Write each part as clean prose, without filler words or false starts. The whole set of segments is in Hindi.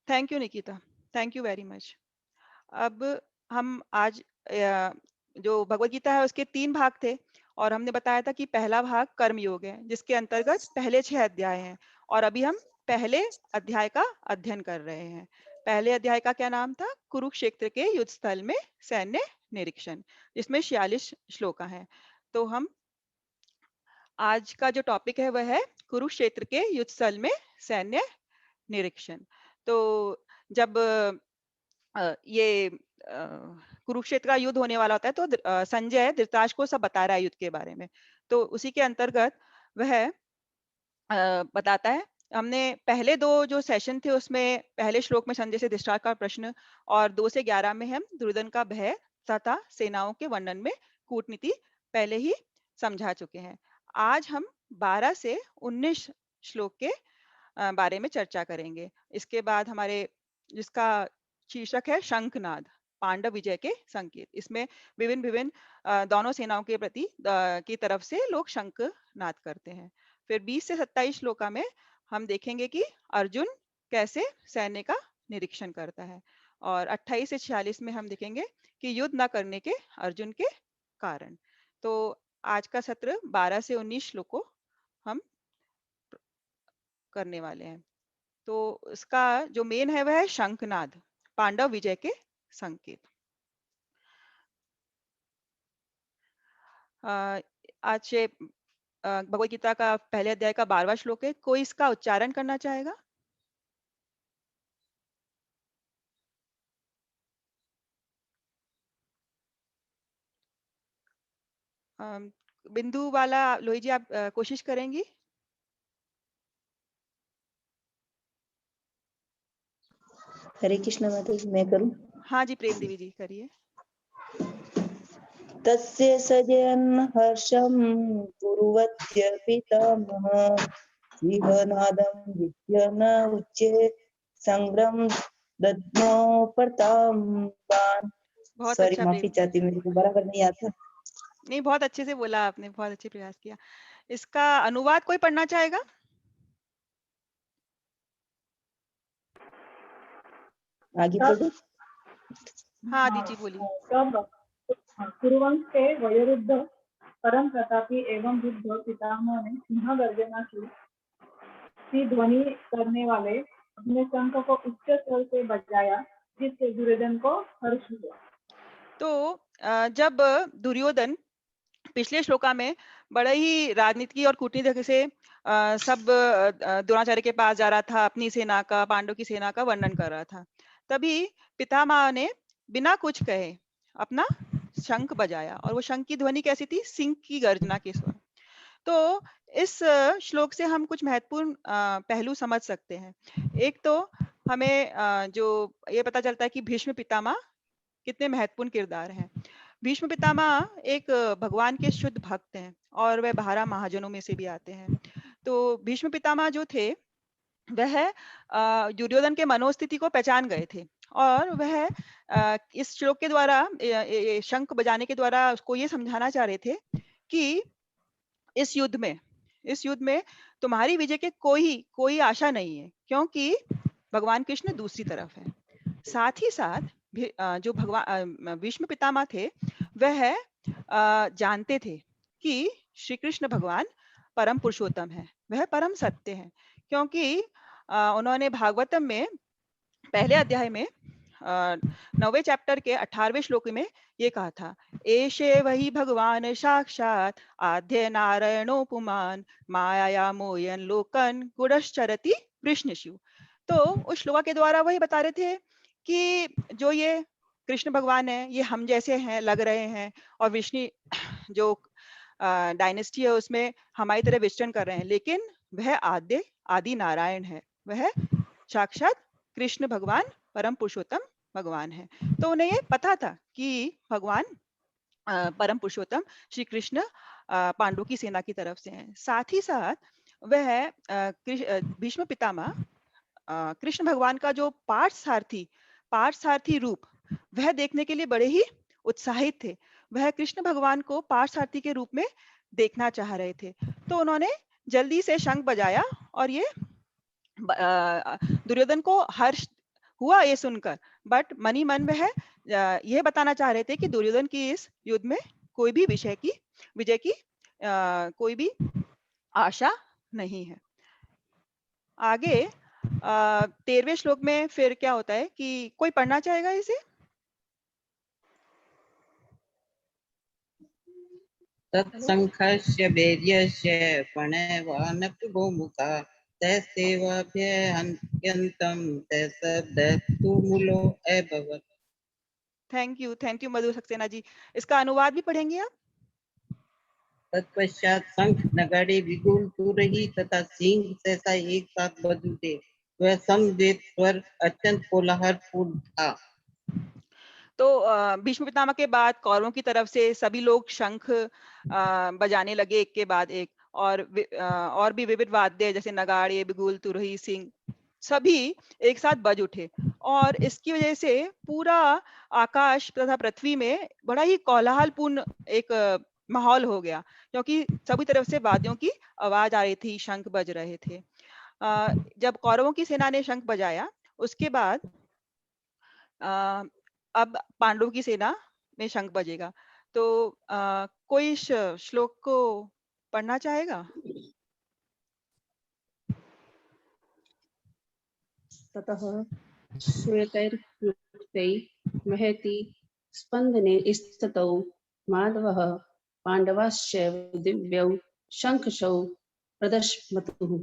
Thank you Nikita, thank you very much. अब हम आज जो भगवत गीता है उसके 3 भाग थे और हमने बताया था कि पहला भाग कर्म योग है जिसके अंतर्गत पहले 6 अध्याय हैं और अभी हम पहले अध्याय का अध्ययन कर रहे हैं। पहले अध्याय का क्या नाम था? कुरुक्षेत्र के युद्ध स्थल में सैन्य निरीक्षण, जिसमें 46 श्लोक हैं। तो हम आज का जो टॉपिक है वह है कुरुक्षेत्र के युद्ध स्थल में सैन्य निरीक्षण। तो जब ये कुरुक्षेत्र का युद्ध होने वाला होता है तो संजय धृतराष्ट्र को सब बता रहा है युद्ध के बारे में। तो उसी के अंतर्गत वह बताता है। हमने पहले 2 जो सेशन थे उसमें पहले श्लोक में संजय से धृतराष्ट्र का प्रश्न और 2 से 11 में हम दुर्योधन का भय तथा सेनाओं के वर्णन में कूटनीति पहले ही समझा चुके हैं। आज हम 12 से 19 श्लोक के बारे में चर्चा करेंगे। इसके बाद हमारे जिसका शीर्षक है शंखनाद, पांडव विजय के संकेत। इसमें विभिन्न-विभिन्न दोनों सेनाओं के प्रति की तरफ से लोग शंखनाद करते हैं। फिर 20 से 27 श्लोका में हम देखेंगे कि अर्जुन कैसे सैन्य का निरीक्षण करता है और 28 से 46 में हम देखेंगे कि युद्ध न करने के अर्जुन के कारण। तो आज का सत्र 12 से 19 श्लोकों हम करने वाले हैं। तो इसका जो मेन है वह है शंखनाद, पांडव विजय के संकेत। अ, आज से भगवत गीता का पहले अध्याय का 12वां श्लोक है। कोई इसका उच्चारण करना चाहेगा? अम, बिंदु वाला लोही जी आप कोशिश करेंगी? हरे कृष्ण माता जी, मैं करूं? हाँ जी, प्रेम देवी जी करिए। तस्य सजयन् हर्षं कुर्वत्य पितामहः सिंहनादं विद्य न उच्ये संग्रम दद्मो प्रताम्बान्। बहुत सॉरी, अच्छा माफी प्रेम देवी चाहती जी। हूँ, मेरे को बराबर नहीं आता। नहीं, बहुत अच्छे से बोला आपने, बहुत अच्छे प्रयास किया। इसका अनुवाद कोई पढ़ना चाहेगा? आगे पढ़ो। हाँ, दीदी बोलिए। तब कुरुवंश के वयोवृद्ध परम प्रतापी एवं बुद्ध पितामह ने सिंह गर्जना की ध्वनि करने वाले अपने शंख को उच्च स्वर से बजाया, जिससे दुर्योधन को हर्ष हुआ। तो जब दुर्योधन पिछले श्लोका में बड़े ही राजनीति और कूटनीति से सब द्रोणाचार्य के पास जा रहा था, अपनी सेना का, पांडव की सेना का वर्णन कर रहा था। तभी पितामह ने बिना कुछ कहे अपना शंख बजाया और वो शंख की ध्वनि कैसी थी? सिंह की गर्जना के स्वर। तो इस श्लोक से हम कुछ महत्वपूर्ण पहलू समझ सकते हैं। एक तो हमें जो ये पता चलता है कि भीष्म पितामह कितने महत्वपूर्ण किरदार हैं। भीष्म पितामह एक भगवान के शुद्ध भक्त हैं और वह 12 महाजनों में से भी आते हैं। तो भीष्म पितामह जो थे वह दुर्योधन के मनोस्थिति को पहचान गए थे और वह इस श्लोक के द्वारा ये शंख बजाने के द्वारा उसको ये समझाना चाह रहे थे कि इस युद्ध में इस युद्ध में तुम्हारी विजय की कोई आशा नहीं है क्योंकि भगवान कृष्ण दूसरी तरफ है। साथ ही साथ जो भगवान भीष्म पितामह थे वह जानते थे कि श्री कृष्ण भगवान परम पुरुषोत्तम है, वह परम सत्य है क्योंकि उन्होंने भागवतम में पहले अध्याय में 9वें चैप्टर के 18वें श्लोक में ये कहा था, एषे वही भगवान साक्षात आद्य नारायणोपुमान माया मोयन लोकन गुडश्चरति वृष्णिषु। तो उस श्लोक के द्वारा वही बता रहे थे कि जो ये कृष्ण भगवान है ये हम जैसे हैं, लग रहे हैं और विष्णु जो डायनेस्टी है उसमें हमारी तरह विचरण कर रहे हैं, लेकिन वह आदि नारायण है, वह साक्षात कृष्ण भगवान परम पुरुषोत्तम भगवान है। तो उन्हें ये पता था कि भगवान परम पुरुषोत्तम श्री कृष्ण पांडु की सेना की तरफ से हैं। साथ ही साथ वह भीष्म पितामह कृष्ण भगवान का जो पार्थसारथी रूप वह देखने के लिए बड़े ही उत्साहित थे। वह कृष्ण भगवान को पार्थसारथी के रूप में देखना चाह रहे थे। तो उन्होंने जल्दी से शंख बजाया और ये दुर्योधन को हर्ष हुआ ये सुनकर, बट मन ही मन वह यह बताना चाह रहे थे कि दुर्योधन की इस युद्ध में कोई भी विजय की कोई भी आशा नहीं है। आगे 13वें श्लोक में फिर क्या होता है कि कोई पढ़ना चाहेगा इसे? तत्संखस्य वीर्यस्य प्रणवानकगोमुखा तस्यैवाभ्यहन्त्यन्तं तत्शब्दस्तु मूलो अभवत्। थैंक यू मधु सक्सेना जी। इसका अनुवाद भी पढ़ेंगे आप? तत्पश्चात शंख नगाड़े विगुल तुरही तथा सिंह सहसा एक साथ बज उठे। वह समवेत स्वर अत्यंत कोलाहलपूर्ण था। तो भीष्म पितामह के बाद कौरवों की तरफ से सभी लोग शंख बजाने लगे एक के बाद एक, और भी विविध वाद्य जैसे नगाड़े, बिगुल, तुरही, सिंह सभी एक साथ बज उठे, और इसकी वजह से पूरा आकाश तथा पृथ्वी में बड़ा ही कोलाहलपूर्ण एक माहौल हो गया, क्योंकि सभी तरफ से वाद्यों की आवाज आ रही थी, शंख बज रहे थे। जब कौरवों की सेना ने शंख बजाया, उसके बाद अब पांडवों की सेना में शंख बजेगा। तो कोई इस श्लोक को पढ़ना चाहेगा? ततः श्वेतैर्युक्तै महति स्पन्दने स्थितौ माधवः पाण्डवाश्चैव दिव्यौ शङ्खशौ प्रदशमतुः।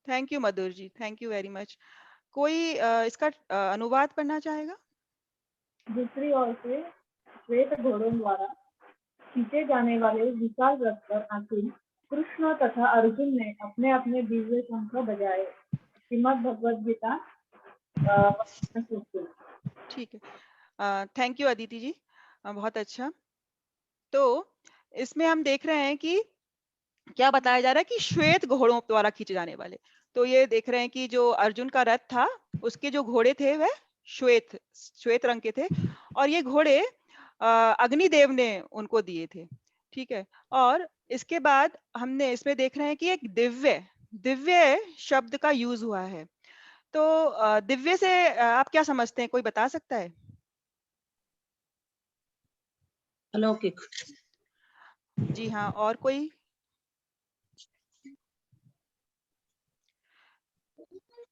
Thank you Madhur ji, thank you very much. कोई इसका अनुवाद पढ़ना चाहेगा? दूसरी ओर से श्वेत घोड़ों द्वारा खींचे जाने वाले विशाल रथ पर आसीन कृष्ण तथा अर्जुन ने अपने अपने दिव्य शंख बजाए। श्रीमद् भगवद गीता ठीक है, थैंक यू अदिति जी, बहुत अच्छा। तो इसमें हम देख रहे हैं कि क्या बताया जा रहा है कि श्वेत घोड़ों द्वारा खींचे जाने वाले। तो ये देख रहे हैं कि जो अर्जुन का रथ था, उसके जो घोड़े थे वह श्वेत रंग के थे, और ये घोड़े अग्निदेव ने उनको दिए थे। ठीक है, और इसके बाद हमने इसमें देख रहे हैं कि एक दिव्य शब्द का यूज हुआ है। तो दिव्य से आप क्या समझते हैं, कोई बता सकता है? अलौकिक। जी हाँ, और कोई?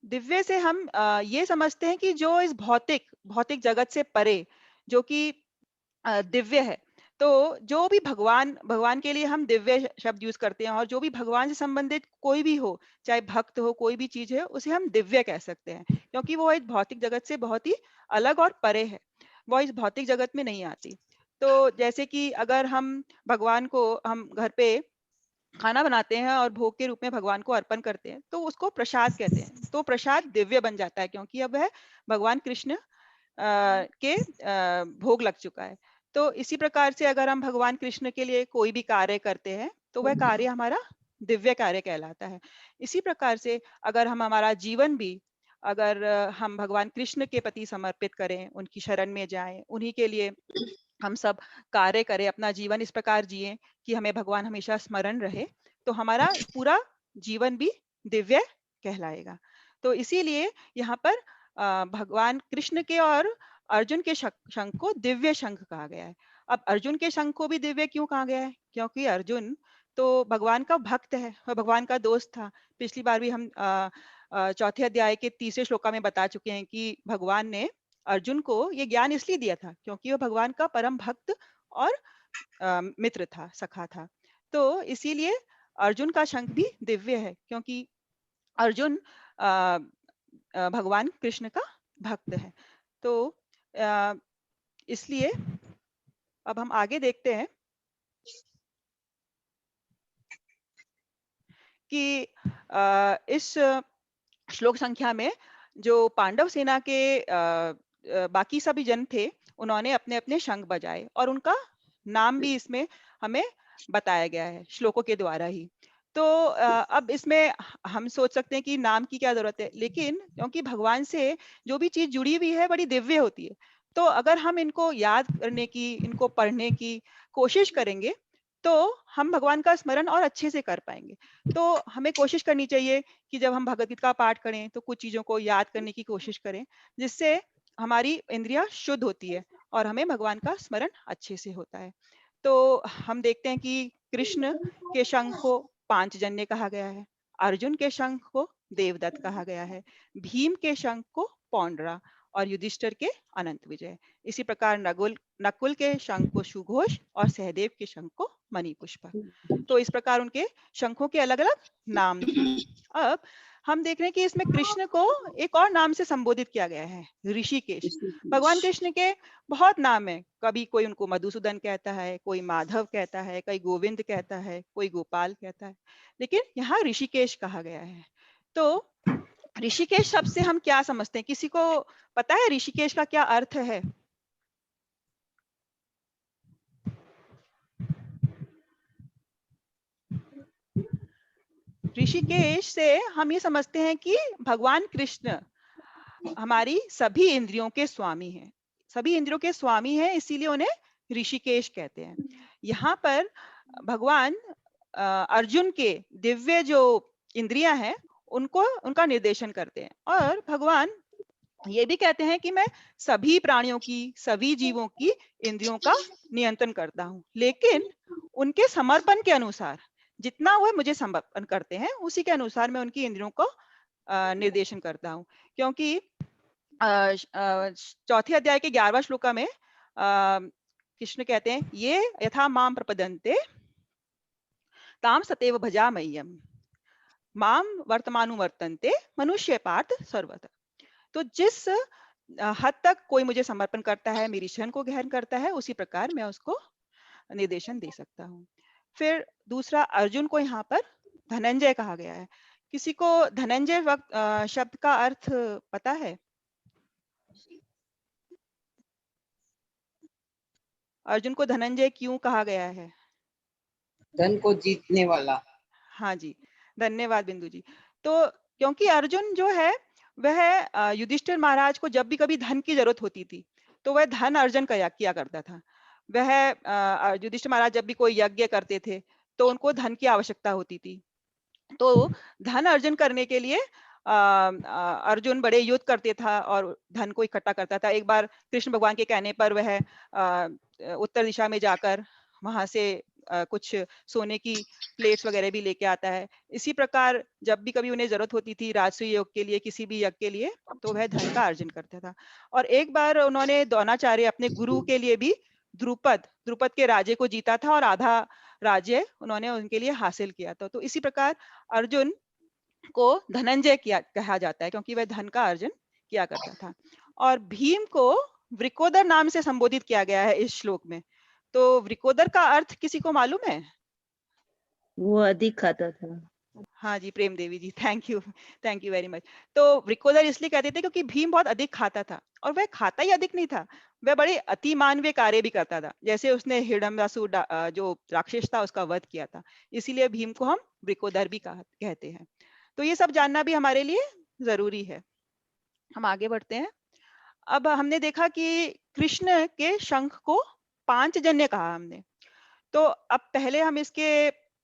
दिव्य से हम ये समझते हैं कि जो इस भौतिक जगत से परे, जो कि दिव्य है। तो जो भी भगवान के लिए हम दिव्य शब्द यूज करते हैं, और जो भी भगवान से संबंधित कोई भी हो, चाहे भक्त हो, कोई भी चीज है, उसे हम दिव्य कह सकते हैं, क्योंकि वो इस भौतिक जगत से बहुत ही अलग और परे है, वो इस भौतिक जगत में नहीं आती। तो जैसे कि अगर हम भगवान को हम घर पे खाना बनाते हैं और भोग के रूप में भगवान को अर्पण करते हैं, तो उसको प्रसाद कहते हैं। तो प्रसाद दिव्य बन जाता है, क्योंकि अब वह भगवान कृष्ण के भोग लग चुका है। तो इसी प्रकार से अगर हम भगवान कृष्ण के लिए कोई भी कार्य करते हैं, तो वह कार्य हमारा दिव्य कार्य कहलाता है। इसी प्रकार से अगर हम हमारा जीवन भी अगर हम भगवान कृष्ण के प्रति समर्पित करें, उनकी शरण में जाएं, उन्हीं के लिए हम सब कार्य करें, अपना जीवन इस प्रकार जिए कि हमें भगवान हमेशा स्मरण रहे, तो हमारा पूरा जीवन भी दिव्य कहलाएगा। तो इसीलिए यहाँ पर भगवान कृष्ण के और अर्जुन के शंख को दिव्य शंख कहा गया है। अब अर्जुन के शंख को भी दिव्य क्यों कहा गया है? क्योंकि अर्जुन तो भगवान का भक्त है और भगवान का दोस्त था। पिछली बार भी हम चौथे अध्याय के 3 श्लोका में बता चुके हैं कि भगवान ने अर्जुन को ये ज्ञान इसलिए दिया था क्योंकि वो भगवान का परम भक्त और मित्र था, सखा था। तो इसीलिए अर्जुन का शंख भी दिव्य है, क्योंकि अर्जुन भगवान कृष्ण का भक्त है। तो इसलिए अब हम आगे देखते हैं कि इस श्लोक संख्या में जो पांडव सेना के बाकी सभी जन थे, उन्होंने अपने अपने शंख बजाए, और उनका नाम भी इसमें हमें बताया गया है श्लोकों के द्वारा ही। तो अब इसमें हम सोच सकते हैं कि नाम की क्या जरूरत है, लेकिन क्योंकि भगवान से जो भी चीज जुड़ी हुई है बड़ी दिव्य होती है, तो अगर हम इनको याद करने की, इनको पढ़ने की कोशिश करेंगे, तो हम भगवान का स्मरण और अच्छे से कर पाएंगे। तो हमें कोशिश करनी चाहिए कि जब हम भगवत गीता का पाठ करें तो कुछ चीजों को याद करने की कोशिश करें, जिससे हमारी इंद्रियां शुद्ध होती है और हमें भगवान का स्मरण अच्छे से होता है। तो हम देखते हैं कि कृष्ण के शंख को पांचजन्य कहा गया है, अर्जुन के शंख को देवदत्त कहा गया है, भीम के शंख को पौंड्रा और युधिष्ठिर के अनंत विजय। इसी प्रकार नकुल के शंख को सुघोष और सहदेव के शंख को मणिपुष्पा। तो इस प्रकार उनके शंखों के अलग अलग नाम थे। अब हम देख रहे हैं कि इसमें कृष्ण को एक और नाम से संबोधित किया गया है, ऋषिकेश। भगवान कृष्ण के बहुत नाम है, कभी कोई उनको मधुसूदन कहता है, कोई माधव कहता है, कोई गोविंद कहता है, कोई गोपाल कहता है, लेकिन यहाँ ऋषिकेश कहा गया है। तो ऋषिकेश शब्द से हम क्या समझते हैं? किसी को पता है ऋषिकेश का क्या अर्थ है? ऋषिकेश से हम ये समझते हैं कि भगवान कृष्ण हमारी सभी इंद्रियों के स्वामी हैं, सभी इंद्रियों के स्वामी हैं, इसीलिए उन्हें ऋषिकेश कहते हैं। यहाँ पर भगवान अर्जुन के दिव्य जो इंद्रियां हैं उनको उनका निर्देशन करते हैं, और भगवान ये भी कहते हैं कि मैं सभी प्राणियों की, सभी जीवों की इंद्रियों का नियंत्रण करता हूँ, लेकिन उनके समर्पण के अनुसार, जितना वह मुझे समर्पण करते हैं उसी के अनुसार मैं उनकी इंद्रियों को निर्देशन करता हूँ। क्योंकि चौथे अध्याय के 11वां श्लोका में कृष्ण कहते हैं, ये यथा माम प्रपदन्ते ताम सतेव भजामह्यम माम वर्तमानुवर्तन्ते मनुष्य पार्थ सर्वतः। तो जिस हद तक कोई मुझे समर्पण करता है, मेरी शरण को ग्रहण करता है, उसी प्रकार मैं उसको निर्देशन दे सकता हूँ। फिर दूसरा, अर्जुन को यहाँ पर धनंजय कहा गया है। किसी को धनंजय शब्द का अर्थ पता है? अर्जुन को धनंजय क्यों कहा गया है? धन को जीतने वाला। हाँ जी, धन्यवाद बिंदु जी। तो क्योंकि अर्जुन जो है वह युधिष्ठिर महाराज को जब भी कभी धन की जरूरत होती थी तो वह धन अर्जन किया करता था। वह युधिष्ठिर महाराज जब भी कोई यज्ञ करते थे तो उनको धन की आवश्यकता होती थी, तो धन अर्जन करने के लिए अर्जुन बड़े युद्ध करते था और धन को इकट्ठा करता था। एक बार कृष्ण भगवान के कहने पर वह उत्तर दिशा में जाकर वहां से कुछ सोने की प्लेट्स वगैरह भी लेके आता है। इसी प्रकार जब भी कभी उन्हें जरूरत होती थी राजसूय योग के लिए, किसी भी यज्ञ के लिए, तो वह धन का अर्जन करता था। और एक बार उन्होंने द्रोणाचार्य अपने गुरु के लिए भी द्रुपद के राज्य को जीता था और आधा राज्य उन्होंने उनके लिए हासिल किया था। तो इसी प्रकार अर्जुन को धनंजय कहा जाता है, क्योंकि वह धन का अर्जन किया करता था। और भीम को वृकोदर नाम से संबोधित किया गया है इस श्लोक में। तो वृकोदर का अर्थ किसी को मालूम है? वो अधिक खाता था। हाँ जी, प्रेम देवी जी, थैंक यू वेरी मच। तो वृकोदर इसलिए कहते थे क्योंकि भीम बहुत अधिक खाता था, और वह खाता ही अधिक नहीं था, वह बड़े अति मानवीय कार्य भी करता था। जैसे उसने हिरण्यवासु जो राक्षस था उसका वध किया था, इसीलिए भीम को हम वृकोदर भी कहते हैं। तो ये सब जानना भी हमारे लिए जरूरी है। हम आगे बढ़ते हैं। अब हमने देखा कि कृष्ण के शंख को पांचजन्य कहा हमने। तो अब पहले हम इसके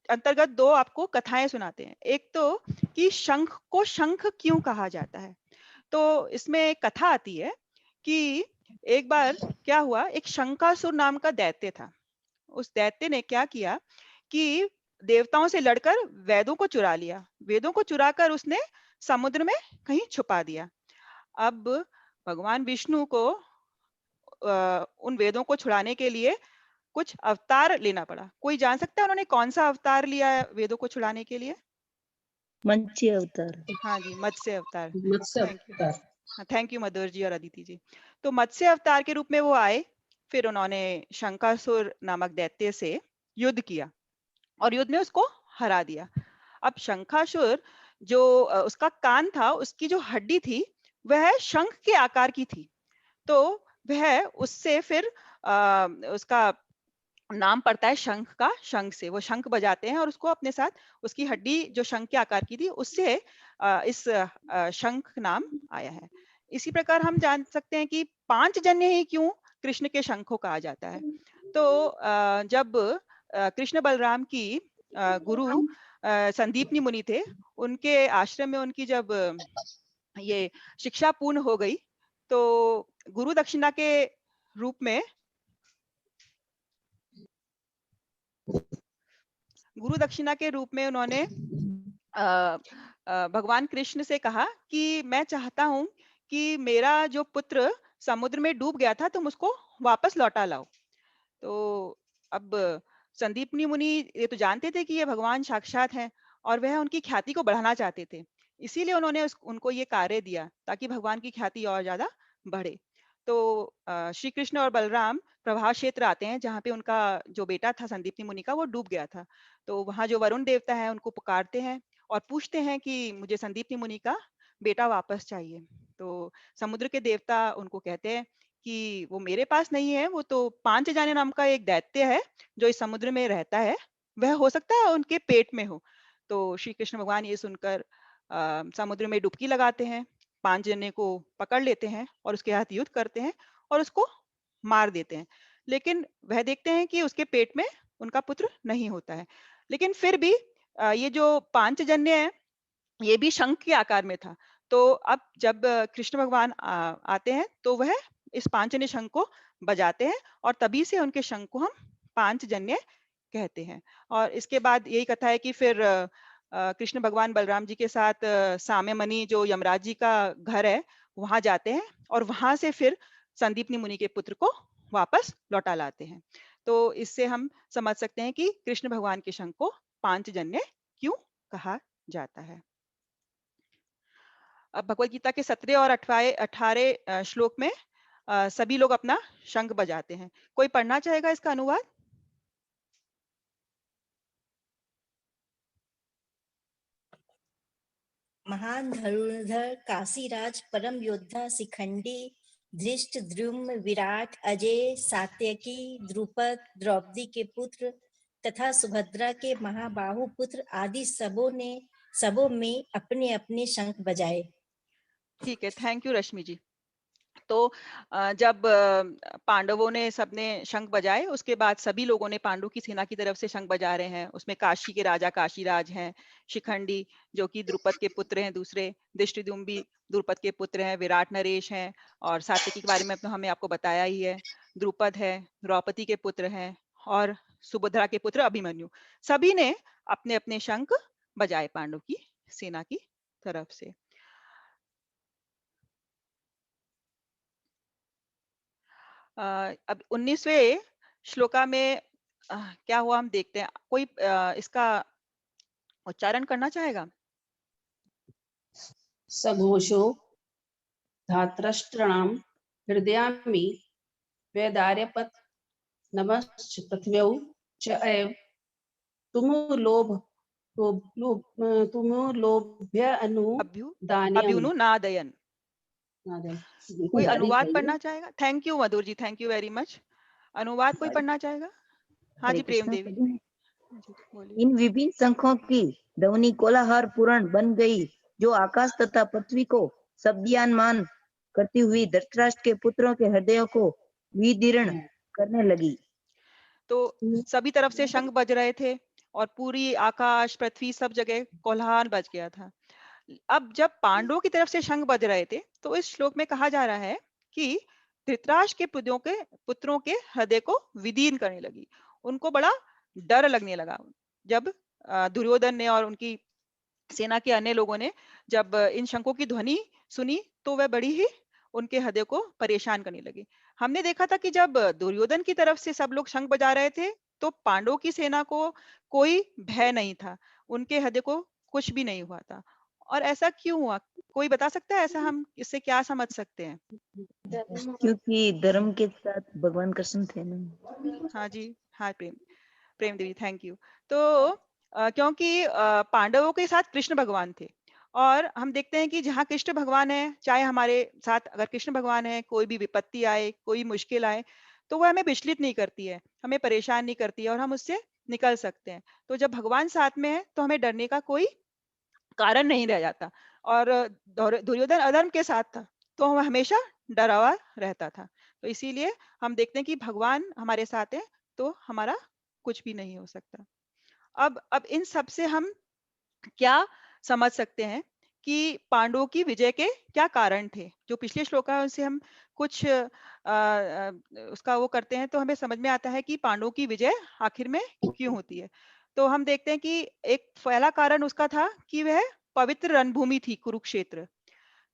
अंतर्गत दो आपको कथाएं सुनाते हैं। एक तो कि शंख को शंख क्यों कहा जाता है। तो इसमें एक कथा आती है कि एक बार क्या हुआ, एक शंकासुर नाम का दैत्य था। उस दैत्य ने क्या किया कि देवताओं से लड़कर वेदों को चुरा लिया। वेदों को चुराकर उसने समुद्र में कहीं छुपा दिया। अब भगवान विष्णु को उन वेदों को छुड़ाने के लिए कुछ अवतार लेना पड़ा। कोई जान सकता है उन्होंने कौन सा अवतार लिया है वेदों को छुड़ाने के लिए? मत्स्य अवतार। हाँ जी, मत्स्य अवतार। मत्स्य थैंक यू, अवतार। थैंक यू मधुर जी और अदिति जी। तो मत्स्य अवतार के रूप में वो आए, फिर उन्होंने शंकासुर नामक दैत्य से युद्ध किया और युद्ध में उसको हरा दिया। अब शंखासुर जो उसका कान था, उसकी जो हड्डी थी वह शंख के आकार की थी। तो वह उससे फिर उसका नाम पड़ता है शंख का, शंख से वो शंख बजाते हैं और उसको अपने साथ, उसकी हड्डी जो शंख के आकार की थी उससे इस शंख नाम आया है। इसी प्रकार हम जान सकते हैं कि पांचजन्य ही क्यों कृष्ण के शंख को कहा जाता है। तो जब कृष्ण बलराम की गुरु संदीपनी मुनि थे, उनके आश्रम में उनकी जब ये शिक्षा पूर्ण हो गई, तो गुरु दक्षिणा के रूप में उन्होंने भगवान कृष्ण से कहा कि मैं चाहता हूं कि मेरा जो पुत्र समुद्र में डूब गया था, तुम उसको वापस लौटा लाओ। तो अब संदीपनी मुनि ये तो जानते थे कि ये भगवान साक्षात हैं और वह उनकी ख्याति को बढ़ाना चाहते थे। इसीलिए उन्होंने उनको ये कार्य दिया ताकि भगवान की ख्याति और ज्यादा बढ़े। तो श्री कृष्ण और बलराम प्रभास क्षेत्र आते हैं जहाँ पे उनका जो बेटा था संदीपनी मुनि का, वो डूब गया था। तो वहाँ जो वरुण देवता है उनको पुकारते हैं और पूछते हैं कि मुझे संदीपनी मुनि का बेटा वापस चाहिए। तो समुद्र के देवता उनको कहते हैं कि वो मेरे पास नहीं है, वो तो पांचजन्य नाम का एक दैत्य है जो इस समुद्र में रहता है, वह हो सकता है उनके पेट में हो। तो श्री कृष्ण भगवान ये सुनकर समुद्र में डुबकी लगाते हैं, पांचजन्य को पकड़ लेते हैं और उसके साथ युद्ध करते हैं और उसको मार देते हैं। लेकिन वह देखते हैं कि उसके पेट में उनका पुत्र नहीं होता है। लेकिन फिर भी ये जो पांचजन्य है ये भी शंख के आकार में था। तो अब जब कृष्ण भगवान आते हैं तो वह इस पांचजन्य शंख को बजाते हैं और तभी से उनके शंख को हम पांचजन्य कहते हैं। और इसके बाद यही कथा है कि फिर कृष्ण भगवान बलराम जी के साथ साम्यमणि जो यमराज जी का घर है वहां जाते हैं और वहां से फिर संदीपनी मुनि के पुत्र को वापस लौटा लाते हैं। तो इससे हम समझ सकते हैं कि कृष्ण भगवान के शंख को पांचजन्य क्यों कहा जाता है। अब भगवत गीता के 17 और 18 श्लोक में सभी लोग अपना शंख बजाते हैं। कोई पढ़ना चाहेगा इसका अनुवाद? महान धनुर्धर काशीराज परम योद्धा शिखंडी धृष्ट द्रुम विराट अजय सात्यकी द्रुपद द्रौपदी के पुत्र तथा सुभद्रा के महाबाहु पुत्र आदि सबों में अपने अपने शंख बजाए। ठीक है, थैंक यू रश्मि जी। तो जब पांडवों ने सबने शंख बजाए, उसके बाद सभी लोगों ने पांडु की सेना की तरफ से शंख बजा रहे हैं। उसमें काशी के राजा काशीराज हैं, शिखंडी जो कि द्रुपद के पुत्र हैं, दूसरे दृष्टिद्युम्न भी द्रुपद के पुत्र हैं, विराट नरेश हैं और सात्यकी के बारे में तो हमें आपको बताया ही है, द्रुपद है, द्रौपदी के पुत्र हैं और सुभद्रा के पुत्र अभिमन्यु। सभी ने अपने अपने शंख बजाए पांडु की सेना की तरफ से। अब 19वें श्लोका में क्या हुआ हम देखते हैं। कोई इसका उच्चारण करना चाहेगा? सघोषो धात्रष्ट्राणां हृदयामि वेदार्यपत नमश्च पृथ्व्यौ च एव तुमुलोभ्य अनुदान्यम्। अभ्युनु नादयन। कोई अनुवाद पढ़ना चाहेगा? Thank you Madhur ji, thank you very much. अनुवाद कोई पढ़ना चाहेगा? हाँ जी, प्रेम देवी जी, बोलिए। इन विभिन्न शंखों की ध्वनि कोलाहल पूर्ण बन गई, जो आकाश तथा पृथ्वी को शब्दीयमान करती हुई धृतराष्ट्र के पुत्रों के हृदयों को विदीर्ण करने लगी। तो सभी तरफ से शंख बज रहे थे और पूरी आकाश पृथ्वी सब जगह कोलाहल बज गया था। अब जब पांडवों की तरफ से शंख बज रहे थे तो इस श्लोक में कहा जा रहा है कि धृतराष्ट्र के पुत्रों के हृदय को विदीर्ण करने लगी, उनको बड़ा डर लगने लगा। जब दुर्योधन ने और उनकी सेना के अन्य लोगों ने जब इन शंखों की ध्वनि सुनी तो वह बड़ी ही उनके हृदय को परेशान करने लगी। हमने देखा था कि जब दुर्योधन की तरफ से सब लोग शंख बजा रहे थे तो पांडवों की सेना को कोई भय नहीं था, उनके हृदय को कुछ भी नहीं हुआ था। और ऐसा क्यों हुआ? कोई बता सकता है? ऐसा हम इससे क्या समझ सकते हैं? क्योंकि धर्म के साथ भगवान कृष्ण थे ना। हाँ जी, हाँ प्रेम देवी, थैंक यू। तो क्योंकि पांडवों के साथ कृष्ण भगवान थे और हम देखते हैं कि जहाँ कृष्ण भगवान है, चाहे हमारे साथ अगर कृष्ण भगवान है, कोई भी विपत्ति आए, कोई मुश्किल आए, तो वह हमें विचलित नहीं करती है, हमें परेशान नहीं करती है और हम उससे निकल सकते हैं। तो जब भगवान साथ में है तो हमें डरने का कोई कारण नहीं रह जाता। और दुर्योधन अधर्म के साथ था तो वह हमेशा डरा हुआ रहता था। तो इसीलिए हम देखते हैं कि भगवान हमारे साथ है तो हमारा कुछ भी नहीं हो सकता। अब इन सब से हम क्या समझ सकते हैं कि पांडवों की विजय के क्या कारण थे? जो पिछले श्लोकों से हम कुछ उसका वो करते हैं तो हमें समझ में आता है कि पांडवों की विजय आखिर में क्यों होती है। तो हम देखते हैं कि एक पहला कारण उसका था कि वह पवित्र रणभूमि थी कुरुक्षेत्र।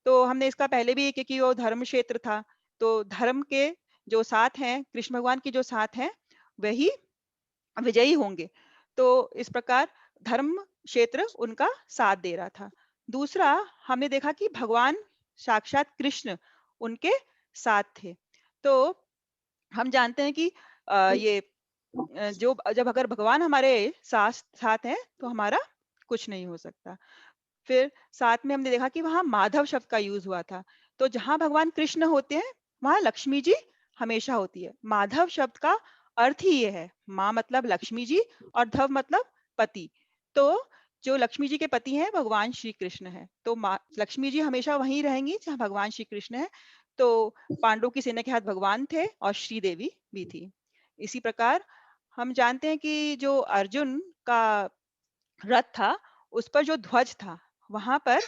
तो हमने इसका पहले भी किया कि वो धर्म क्षेत्र था। तो धर्म के जो साथ हैं, कृष्ण भगवान के जो साथ हैं, वही विजयी होंगे। तो इस प्रकार धर्म क्षेत्र उनका साथ दे रहा था। दूसरा, हमने देखा कि भगवान साक्षात कृष्ण उनके साथ थे। तो हम जानते हैं कि ये जो जब अगर भगवान हमारे साथ साथ हैं तो हमारा कुछ नहीं हो सकता। फिर साथ में हमने देखा कि वहाँ माधव शब्द का यूज हुआ था। तो जहाँ भगवान कृष्ण होते हैं, वहाँ लक्ष्मी जी हमेशा होती है। माधव शब्द का अर्थ ही ये है, माँ मतलब लक्ष्मी जी और धव मतलब पति। तो जो लक्ष्मी जी के पति हैं भगवान श्री कृष्ण है। तो माँ लक्ष्मी जी हमेशा वहीं रहेंगी जहाँ भगवान श्री कृष्ण है। तो पांडवों की सेना के हाथ भगवान थे और श्री देवी भी थी। इसी प्रकार हम जानते हैं कि जो अर्जुन का रथ था, उस पर जो ध्वज था, वहां पर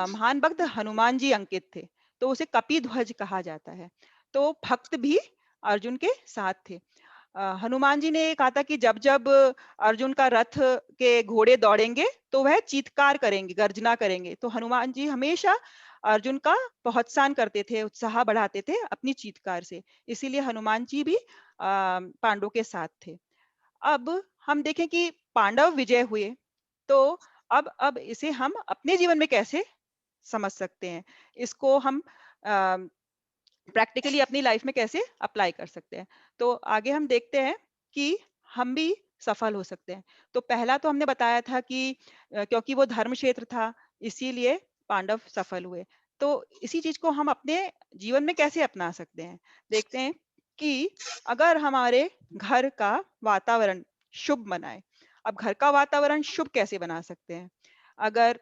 महान भक्त हनुमान जी अंकित थे। तो उसे कपि ध्वज कहा जाता है। तो भक्त भी अर्जुन के साथ थे। हनुमान जी ने कहा था कि जब जब अर्जुन का रथ के घोड़े दौड़ेंगे तो वह चीत्कार करेंगे, गर्जना करेंगे। तो हनुमान जी हमेशा अर्जुन का प्रोत्साहन करते थे, उत्साह बढ़ाते थे अपनी चीत्कार से। इसीलिए हनुमान जी भी पांडवों के साथ थे। अब हम देखें कि पांडव विजय हुए, तो अब इसे हम अपने जीवन में कैसे समझ सकते हैं? इसको हम प्रैक्टिकली अपनी लाइफ में कैसे अप्लाई कर सकते हैं? तो आगे हम देखते हैं कि हम भी सफल हो सकते हैं। तो पहला तो हमने बताया था कि क्योंकि वो धर्म क्षेत्र था, इसीलिए पांडव सफल हुए। तो इसी चीज को हम अपने जीवन में कैसे अपना सकते हैं? देखते हैं कि अगर हमारे घर का वातावरण शुभ बनाए। अब घर का वातावरण शुभ कैसे बना सकते हैं? अगर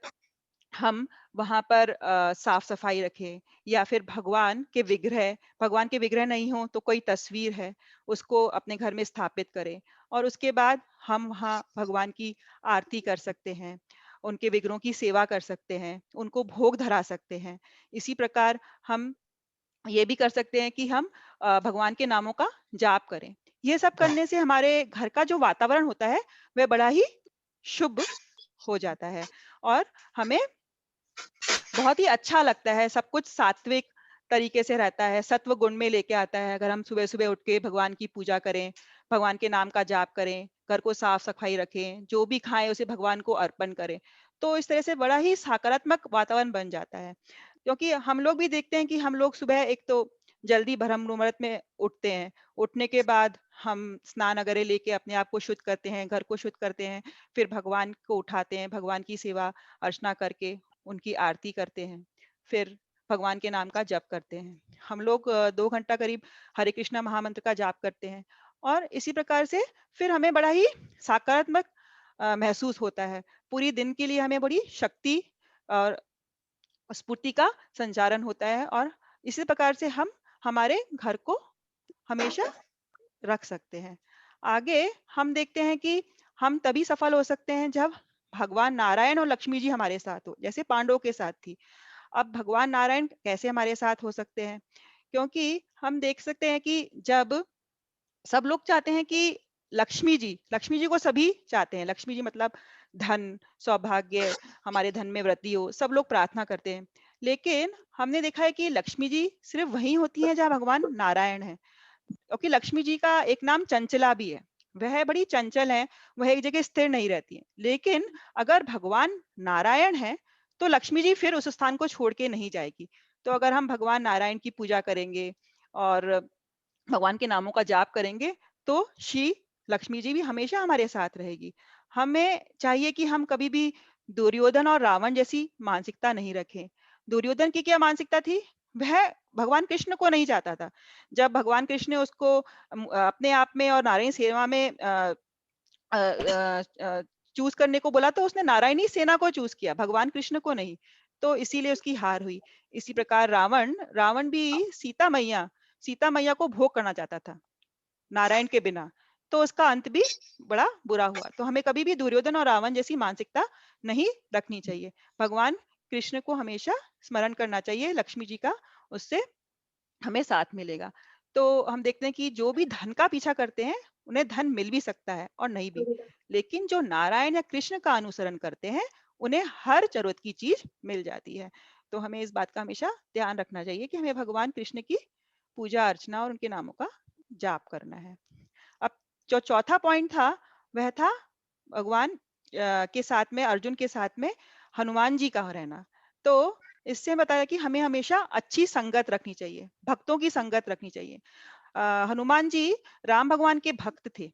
हम वहां पर साफ सफाई रखें, या फिर भगवान के विग्रह नहीं हो तो कोई तस्वीर है, उसको अपने घर में स्थापित करें। और उसके बाद हम वहाँ भगवान की आरती कर सकते हैं, उनके विग्रहों की सेवा कर सकते हैं, उनको भोग धरा सकते हैं। इसी प्रकार हम ये भी कर सकते हैं कि हम भगवान के नामों का जाप करें। ये सब करने से हमारे घर का जो वातावरण होता है वह बड़ा ही शुभ हो जाता है, और हमें बहुत ही अच्छा लगता है। सब कुछ सात्विक तरीके से रहता है, सत्व गुण में लेके आता है। अगर हम सुबह सुबह उठ के भगवान की पूजा करें, भगवान के नाम का जाप करें, घर को साफ सफाई रखें, जो भी खाएं उसे भगवान को अर्पण करें, तो इस तरह से बड़ा ही सकारात्मक वातावरण बन जाता है। क्योंकि हम लोग भी देखते हैं कि हम लोग सुबह एक तो जल्दी ब्रह्म मुहूर्त में उठते हैं। उठने के बाद हम स्नान वगैरह लेके अपने आप को शुद्ध करते हैं, घर को शुद्ध करते हैं, फिर भगवान को उठाते हैं, भगवान की सेवा अर्चना करके उनकी आरती करते हैं, फिर भगवान के नाम का जप करते हैं। हम लोग 2 घंटा करीब हरे कृष्णा महामंत्र का जाप करते हैं, और इसी प्रकार से फिर हमें बड़ा ही सकारात्मक महसूस होता है। पूरी दिन के लिए हमें बड़ी शक्ति और स्फूर्ति का संचारण होता है, और इसी प्रकार से हम हमारे घर को हमेशा रख सकते हैं। आगे हम देखते हैं कि हम तभी सफल हो सकते हैं जब भगवान नारायण और लक्ष्मी जी हमारे साथ हो, जैसे पांडवों के साथ थी। अब भगवान नारायण कैसे हमारे साथ हो सकते हैं? क्योंकि हम देख सकते हैं कि जब सब लोग चाहते हैं कि लक्ष्मी जी को सभी चाहते हैं। लक्ष्मी जी मतलब धन, सौभाग्य, हमारे धन में वृद्धि हो, सब लोग प्रार्थना करते हैं। लेकिन हमने देखा है कि लक्ष्मी जी सिर्फ वहीं होती हैं जहाँ भगवान नारायण है। क्योंकि लक्ष्मी जी का एक नाम चंचला भी है। वह बड़ी चंचल है, वह एक जगह स्थिर नहीं रहती है। लेकिन अगर भगवान नारायण है, तो लक्ष्मी जी फिर उस स्थान को छोड़ के नहीं जाएगी। तो अगर हम भगवान नारायण की पूजा करेंगे और भगवान के नामों का जाप करेंगे, तो श्री लक्ष्मी जी भी हमेशा हमारे साथ रहेगी। हमें चाहिए कि हम कभी भी दुर्योधन और रावण जैसी मानसिकता नहीं रखें। दुर्योधन की क्या मानसिकता थी? वह भगवान कृष्ण को नहीं चाहता था। जब भगवान कृष्ण ने उसको अपने आप में और नारायण सेवा में चूज करने को बोला, तो उसने नारायणी सेना को चूज किया, भगवान कृष्ण को नहीं। तो इसीलिए उसकी हार हुई। इसी प्रकार रावण रावण भी सीता मैया को भोग करना चाहता था नारायण के बिना। तो उसका अंत भी बड़ा बुरा हुआ। तो हमें कभी भी दुर्योधन और रावण जैसी मानसिकता नहीं रखनी चाहिए। भगवान कृष्ण को हमेशा स्मरण करना चाहिए, लक्ष्मी जी का, उससे हमें साथ मिलेगा। तो हम देखते हैं कि जो भी धन का पीछा करते हैं, उन्हें धन मिल भी सकता है और नहीं भी। लेकिन जो नारायण या कृष्ण का अनुसरण करते हैं, उन्हें हर जरूरत की चीज मिल जाती है। तो हमें इस बात का हमेशा ध्यान रखना चाहिए कि हमें भगवान कृष्ण की पूजा अर्चना और उनके नामों का जाप करना है। अब जो चौथा पॉइंट था, वह था भगवान के साथ में, अर्जुन के साथ में हनुमान जी का रहना। तो इससे बताया कि हमें हमेशा अच्छी संगत रखनी चाहिए, भक्तों की संगत रखनी चाहिए। हनुमान जी राम भगवान के भक्त थे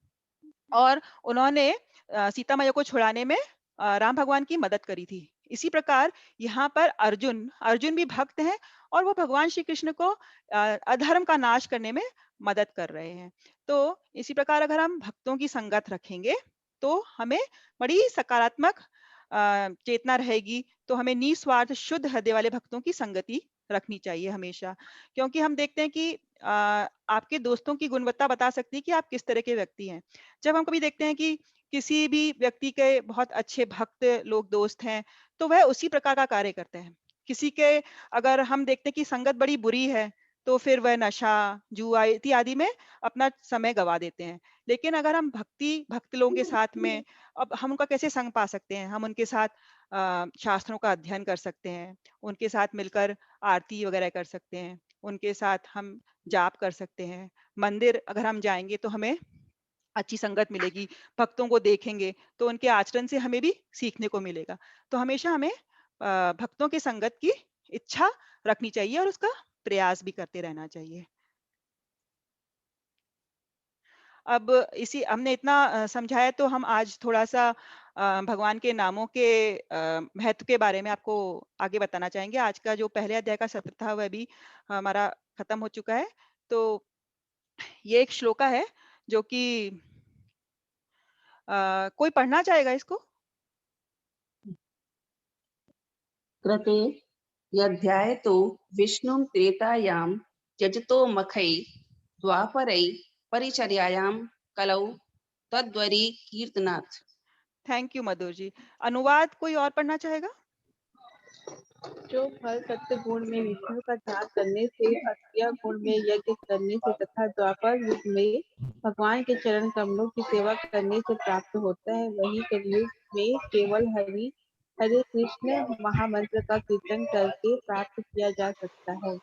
और उन्होंने सीता मैया को छुड़ाने में राम भगवान की मदद करी थी। इसी प्रकार यहाँ पर अर्जुन अर्जुन भी भक्त हैं और वो भगवान श्री कृष्ण को अधर्म का नाश करने में मदद कर रहे हैं। तो इसी प्रकार अगर हम भक्तों की संगत रखेंगे तो हमें बड़ी सकारात्मक चेतना रहेगी। तो हमें निस्वार्थ शुद्ध हृदय वाले भक्तों की संगति रखनी चाहिए हमेशा, क्योंकि हम देखते हैं कि आपके दोस्तों की गुणवत्ता बता सकती है कि आप किस तरह के व्यक्ति हैं। जब हम कभी देखते हैं कि किसी भी व्यक्ति के बहुत अच्छे भक्त लोग दोस्त हैं, तो वह उसी प्रकार का कार्य करते हैं। किसी के अगर हम देखते हैं कि संगत बड़ी बुरी है, तो फिर वह नशा, जुआ इत्यादि में अपना समय गवा देते हैं। लेकिन अगर हम भक्त लोगों के साथ में, अब हम उनका कैसे संग पा सकते हैं? हम उनके साथ शास्त्रों का अध्ययन कर सकते हैं, उनके साथ मिलकर आरती वगैरह कर सकते हैं, उनके साथ हम जाप कर सकते हैं। मंदिर अगर हम जाएँगे तो हमें अच्छी संगत मिलेगी, भक्तों को देखेंगे तो उनके आचरण से हमें भी सीखने को मिलेगा। तो हमेशा हमें भक्तों की संगत की इच्छा रखनी चाहिए और उसका प्रयास भी करते रहना चाहिए। अब इसी हमने इतना समझाया, तो हम आज थोड़ा-सा भगवान के नामों के महत्व के बारे में आपको आगे बताना चाहेंगे। आज का जो पहले अध्याय का सत्र था वह भी हमारा खत्म हो चुका है। तो ये एक श्लोका है जो कि कोई पढ़ना चाहेगा इसको? कृते यध्याय तो विष्णुं त्रेतायां त्यजतो मखै द्वापरै परिचर्यायां कलौ तद्वरी कीर्तनात्। थैंक यू मधुर जी। अनुवाद कोई और पढ़ना चाहेगा? जो फल सत्य गुण में विष्णु का ध्यान करने से, असत्य गुण में यज्ञ करने से तथा द्वापर युग में भगवान के चरण कमलों की सेवा करने से प्राप्त होता है, वही कलयुग में केवल हरि हरे कृष्ण महामंत्र का कीर्तन करके प्राप्त किया जा सकता है।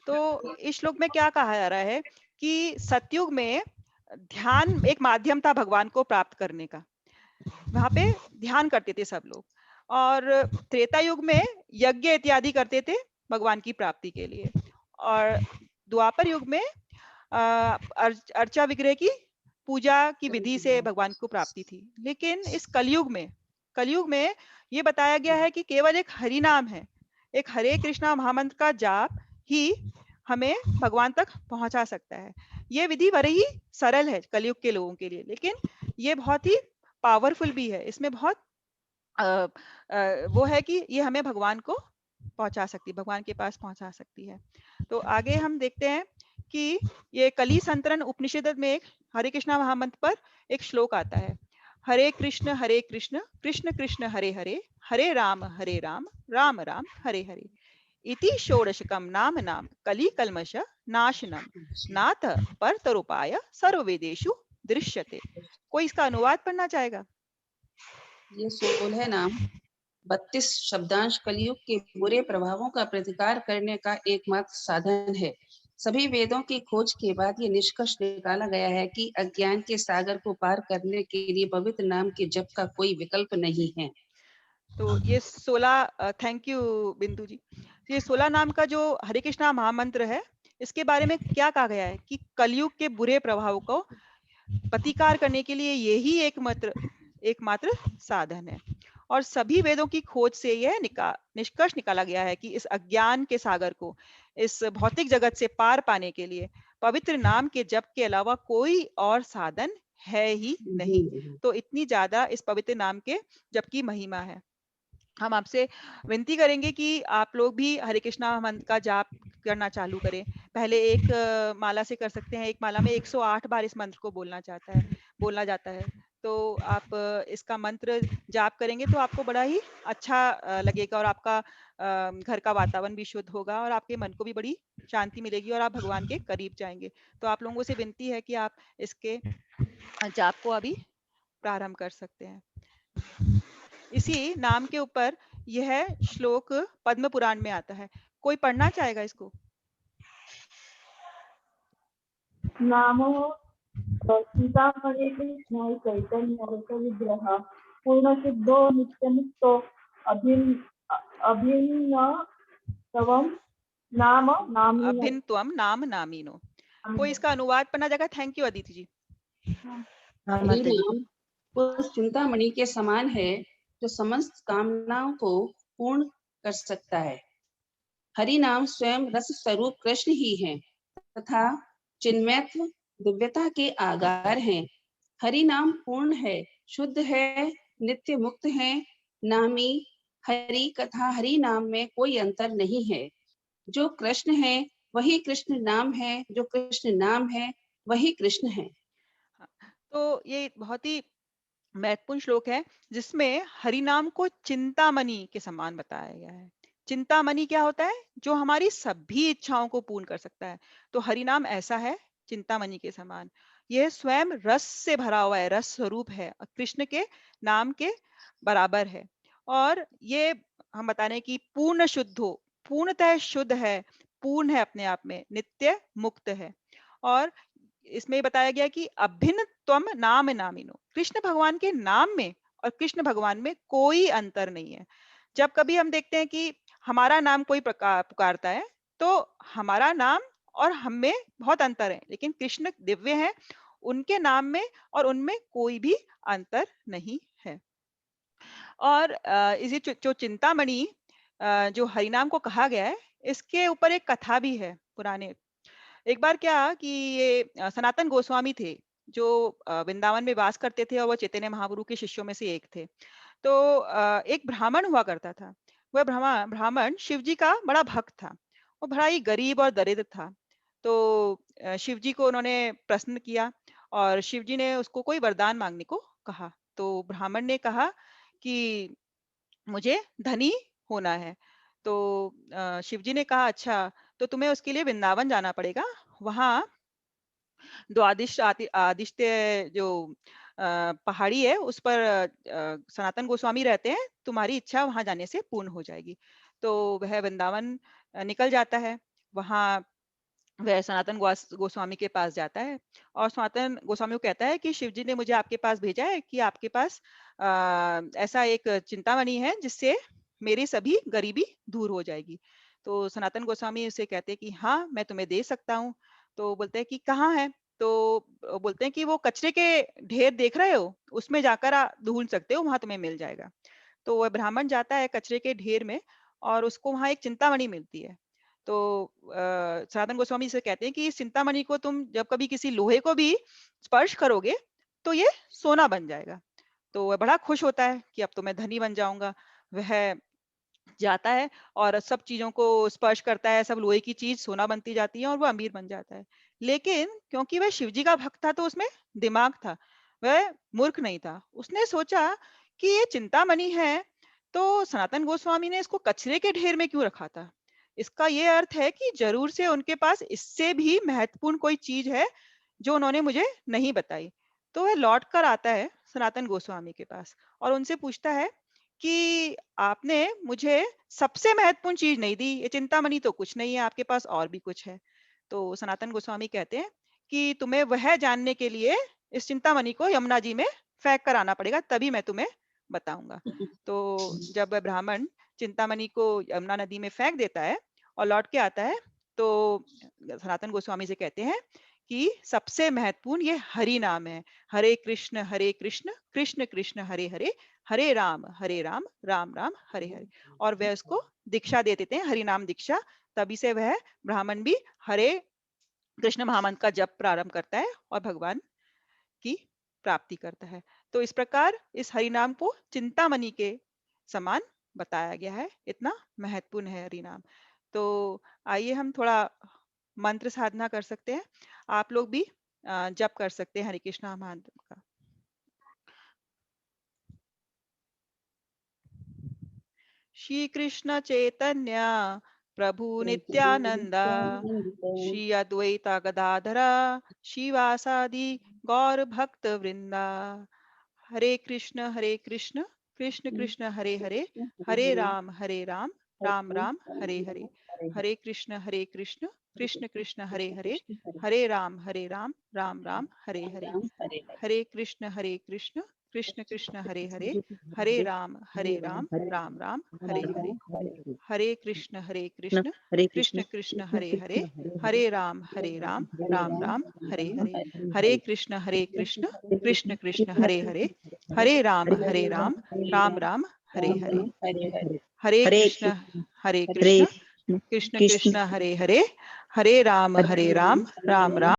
तो इस श्लोक में क्या कहा जा रहा है कि सतयुग में ध्यान एक माध्यम था भगवान को प्राप्त करने का। वहां पे ध्यान करते थे सब लोग, और त्रेता युग में यज्ञ इत्यादि करते थे भगवान की प्राप्ति के लिए, और द्वापर युग में अर्चा विग्रह की पूजा की विधि से भगवान को प्राप्ति थी। लेकिन इस कलयुग में ये बताया गया है कि केवल एक हरि नाम है, एक हरे कृष्णा महामंत्र का जाप ही हमें भगवान तक पहुंचा सकता है। ये विधि बड़ी ही सरल है कलयुग के लोगों के लिए, लेकिन ये बहुत ही पावरफुल भी है। इसमें बहुत वो है कि ये हमें भगवान को पहुंचा सकती है, भगवान के पास पहुंचा सकती है। तो आगे हम देखते हैं कि ये कली संतरण उपनिषद में एक हरे कृष्णा महामंत्र पर एक श्लोक आता है। हरे कृष्ण कृष्ण कृष्ण हरे हरे, हरे राम राम राम हरे हरे, इति षोडशकम नाम नाम कली कल्मष नाशनम, नाथ परतरुपाय सर्ववेदेषु दृश्यते। कोई इसका अनुवाद पढ़ना चाहेगा? ये 16 नाम 32 शब्दांश कलयुग के बुरे प्रभावों का प्रतिकार करने का एकमात्र साधन है। सभी वेदों की खोज के बाद ये निष्कर्ष निकाला गया है कि अज्ञान के सागर को पार करने के लिए पवित्र नाम के जप का कोई विकल्प नहीं है। तो ये 16, थैंक यू बिंदु जी। ये 16 नाम का जो हरे कृष्णा महामंत्र है, इसके बारे में क्या कहा गया है कि कलयुग के बुरे प्रभाव को प्रतिकार करने के लिए यही एकमात्र साधन है। और सभी वेदों की खोज से यह निष्कर्ष निकाला गया है कि इस अज्ञान के सागर को, इस भौतिक जगत से पार पाने के लिए पवित्र नाम के जप के अलावा कोई और साधन है ही नहीं। तो इतनी ज्यादा इस पवित्र नाम के जप की महिमा है। हम आपसे विनती करेंगे कि आप लोग भी हरे कृष्णा मंत्र का जाप करना चालू करें। पहले एक माला से कर सकते हैं। एक माला में 108 बार इस मंत्र को बोलना चाहता है। बोलना जाता है। तो आप इसका मंत्र जाप करेंगे तो आपको बड़ा ही अच्छा लगेगा और आपका घर का वातावरण भी शुद्ध होगा और आपके मन को भी बड़ी शांति मिलेगी और आप भगवान के करीब जाएँगे। तो आप लोगों से विनती है कि आप इसके जाप को अभी प्रारंभ कर सकते हैं। इसी नाम के ऊपर यह श्लोक पद्म पुराण में आता है। कोई पढ़ना चाहेगा इसको? नामो सीतामढ़ी कृष्णाय चैतन्य रस विग्रह पूर्णसिद्धो नित्यमुक्तो अभिन्न तवम नाम नामिनो। अभिन्न त्वम नाम नामिनो। कोई इसका अनुवाद पढ़ना चाहेगा? थैंक यू अदिति जी। हाँ हरि माता जी। नाम उस चिंतामणि के समान है जो समस्त कामनाओं को पूर्ण कर सकता है। हरि नाम स्वयं रस स्वरूप कृष्ण ही है तथा चिन्मयत्व दिव्यता के आगार हैं। हरि नाम पूर्ण है, शुद्ध है, नित्य मुक्त है, नामी हरि कथा हरि नाम में कोई अंतर नहीं है। जो कृष्ण है वही कृष्ण नाम है, जो कृष्ण नाम है वही कृष्ण है। हाँ, तो ये बहुत ही महत्वपूर्ण श्लोक है जिसमें हरि नाम को चिंतामणि के समान बताया गया है। चिंतामणि क्या होता है? जो हमारी सभी इच्छाओं को पूर्ण कर सकता है। तो हरि नाम ऐसा है चिंतामणि के समान। यह स्वयं रस से भरा हुआ है, रस स्वरूप है और कृष्ण के नाम के बराबर है। और ये हम बता रहे हैं कि पूर्ण शुद्ध हो, पूर्णतः शुद्ध है, पूर्ण है अपने आप में, नित्य मुक्त है। और इसमें बताया गया कि अभिन्न त्वम नाम नामिनो, कृष्ण भगवान के नाम में और कृष्ण भगवान में कोई अंतर नहीं है। जब कभी हम देखते हैं कि हमारा नाम कोई पुकारता है तो हमारा नाम और हम में बहुत अंतर है, लेकिन कृष्ण दिव्य हैं, उनके नाम में और उनमें कोई भी अंतर नहीं है। और इसी जो चिंतामणि जो हरिनाम को कहा गया है, इसके ऊपर एक कथा भी है पुराने। एक बार क्या कि ये सनातन गोस्वामी थे जो वृंदावन में वास करते थे और वो चैतन्य महाप्रभु के शिष्यों में से एक थे। तो एक ब्राह्मण हुआ करता था। वह ब्राह्मण शिव जी का बड़ा भक्त था। वो बड़ा ही गरीब और दरिद्र था। तो शिव जी को उन्होंने प्रश्न किया और शिव जी ने उसको कोई वरदान मांगने को कहा। तो ब्राह्मण ने कहा कि मुझे धनी होना है। तो शिव जी ने कहा अच्छा, तो तुम्हें उसके लिए वृंदावन जाना पड़ेगा। वहाँ द्वादिश आदित्य जो पहाड़ी है उस पर सनातन गोस्वामी रहते हैं, तुम्हारी इच्छा वहां जाने से पूर्ण हो जाएगी। तो वह वृंदावन निकल जाता है। वहां वह सनातन गोस्वामी के पास जाता है और सनातन गोस्वामी को कहता है कि शिव जी ने मुझे आपके पास भेजा है कि आपके पास ऐसा एक चिंतामणि है जिससे मेरी सभी गरीबी दूर हो जाएगी। तो सनातन गोस्वामी उसे कहते हैं कि हाँ मैं तुम्हें दे सकता हूँ। तो बोलते हैं कि कहाँ है? तो बोलते हैं कि वो कचरे के ढेर देख रहे हो, उसमें जाकर ढूंढ सकते हो, वहां तुम्हें मिल जाएगा। तो वह ब्राह्मण जाता है कचरे के ढेर में और उसको वहां एक चिंतामणि मिलती है। तो सनातन गोस्वामी से कहते हैं कि इस चिंतामणि को तुम जब कभी किसी लोहे को भी स्पर्श करोगे तो ये सोना बन जाएगा। तो वह बड़ा खुश होता है कि अब तो मैं धनी बन जाऊंगा। वह जाता है और सब चीजों को स्पर्श करता है, सब लोहे की चीज सोना बनती जाती है और वो अमीर बन जाता है। लेकिन क्योंकि वह शिवजी का भक्त था तो उसमें दिमाग था, वह मूर्ख नहीं था। उसने सोचा कि ये चिंतामणि है तो सनातन गोस्वामी ने इसको कचरे के ढेर में क्यों रखा था? इसका ये अर्थ है कि जरूर से उनके पास इससे भी महत्वपूर्ण कोई चीज है जो उन्होंने मुझे नहीं बताई। तो वह लौट कर आता है सनातन गोस्वामी के पास और उनसे पूछता है कि आपने मुझे सबसे महत्वपूर्ण चीज नहीं दी, ये चिंतामणि तो कुछ नहीं है, आपके पास और भी कुछ है। तो सनातन गोस्वामी कहते हैं कि तुम्हें वह जानने के लिए इस चिंतामणि को यमुना जी में फेंक कर आना पड़ेगा, तभी मैं तुम्हें बताऊंगा। तो जब वह ब्राह्मण चिंतामणि को यमुना नदी में फेंक देता है और लौट के आता है तो सनातन गोस्वामी से कहते हैं कि सबसे महत्वपूर्ण ये हरि नाम है। हरे कृष्ण कृष्ण कृष्ण हरे हरे, हरे राम राम राम हरे हरे। और वह उसको दीक्षा दे देते हैं, हरि नाम दीक्षा। तभी से वह ब्राह्मण भी हरे कृष्ण महामंत्र का जप प्रारंभ करता है और भगवान की प्राप्ति करता है। तो इस प्रकार इस हरि नाम को चिंतामणि के समान बताया गया है, इतना महत्वपूर्ण है हरि नाम। तो आइए हम थोड़ा मंत्र साधना कर सकते हैं। आप लोग भी जप कर सकते हैं हरे कृष्णा मंत्र का। श्री कृष्ण चैतन्य प्रभु नित्यानंद श्री अद्वैत गदाधर शिवासादि गौर भक्त वृंदा। हरे कृष्ण कृष्ण कृष्ण हरे हरे, हरे राम राम राम हरे हरे। हरे कृष्ण कृष्ण कृष्ण हरे हरे, हरे राम राम राम हरे हरे। हरे कृष्ण कृष्ण कृष्ण हरे हरे, हरे राम राम राम हरे हरे। हरे कृष्ण कृष्ण कृष्ण हरे हरे, हरे राम राम राम हरे हरे। हरे कृष्ण कृष्ण कृष्ण हरे हरे, हरे राम राम राम हरे हरे। हरे कृष्ण कृष्ण कृष्ण हरे हरे, हरे राम राम राम